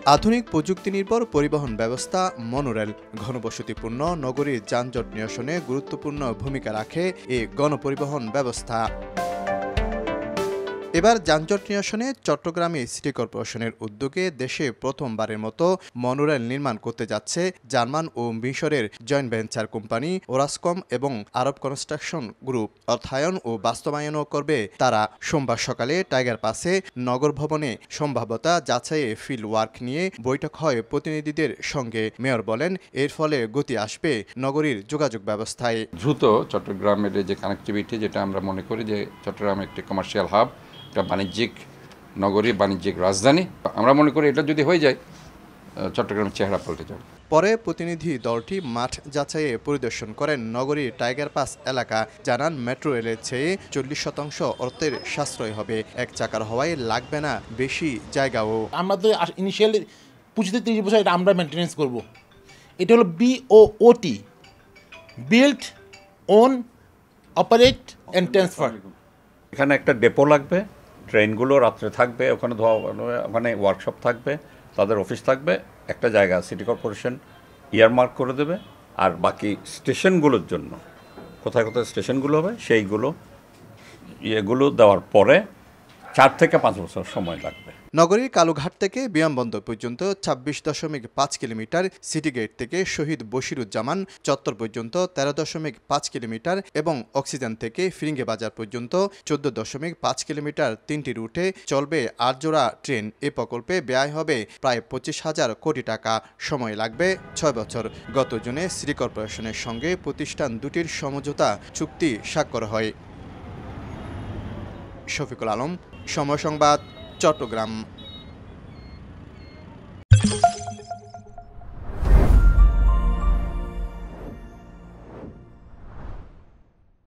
আধুনিক প্রযুক্তি নির্ভর পরিবহন ব্যবস্থা মনোরেল ঘনবসতিপূর্ণ নগরীর যানজট নিরসনে গুরুত্বপূর্ণ ভূমিকা রাখে এই গণপরিবহন ব্যবস্থা। এবার যানজট নিরসনে চট্টগ্রামে সিটি কর্পোরেশনের উদ্যোগে দেশে প্রথমবারের মতো মনোরেল নির্মাণ করতে যাচ্ছে জার্মান ও মিশরের জয়েন্ট ভেঞ্চার কোম্পানি ওরাসকম এবং আরব কনস্ট্রাকশন গ্রুপ। অর্থায়ন ও বাস্তবায়নও করবে তারা। সোমবার সকালে টাইগার পাসে নগর ভবনে সম্ভাব্যতা যাচাইয়ে ফিল্ড ওয়ার্ক নিয়ে বৈঠক হয় প্রতিনিধিদের সঙ্গে। মেয়র বলেন, এর ফলে গতি আসবে নগরীর যোগাযোগ ব্যবস্থায়। দ্রুত চট্টগ্রামের যে কানেক্টিভিটি, যেটা আমরা মনে করি যে চট্টগ্রাম একটি কমার্শিয়াল হাব, একটা বাণিজ্যিক নগরী, বাণিজ্যিক রাজধানী। আমরা মনে করি এটা যদি হয়ে যায় চট্টগ্রামের চেহারা পাল্টে যাবে। পরে প্রতিনিধি দলটি মাঠ যাচাইয়ে পরিদর্শন করেন নগরীর টাইগার পাস এলাকা। জানান, মেট্রো রেলের চেয়ে 40% অর্থের সাশ্রয় হবে। এক চাকার হওয়ায় লাগবে না বেশি জায়গাও। আমরা তো ইনিশিয়ালি 25-30 বছর এটা আমরা মেনটেন্যান্স করব। এটা হলো BOOT, build, own, operate and transfer. এখানে একটা ডেপো লাগবে, ট্রেনগুলো রাত্রে থাকবে, ওখানে ওয়ার্কশপ থাকবে, তাদের অফিস থাকবে। একটা জায়গা সিটি কর্পোরেশন ইয়ারমার্ক করে দেবে, আর বাকি স্টেশনগুলোর জন্য কোথায় কোথায় স্টেশনগুলো হবে সেইগুলো দেওয়ার পরে 4 থেকে 5 বছর সময় লাগবে। নগরীর কালুঘাট থেকে বিমানবন্দর পর্যন্ত 26.5 কিলোমিটার, সিটি গেট থেকে শহীদ বশিরুজ্জামান চত্বর পর্যন্ত 13.5 কিলোমিটার এবং অক্সিজেন থেকে ফিরিঙ্গি বাজার পর্যন্ত 14.5 কিলোমিটার 3টি রুটে চলবে 8 জোড়া ট্রেন। এ প্রকল্পে ব্যয় হবে প্রায় 25,000 কোটি টাকা। সময় লাগবে 6 বছর। গত জুনে সিটি কর্পোরেশনের সঙ্গে প্রতিষ্ঠান দুটির সমঝোতা চুক্তি স্বাক্ষর হয়। শফিকুল আলম, সময় সংবাদ, চট্টগ্রাম।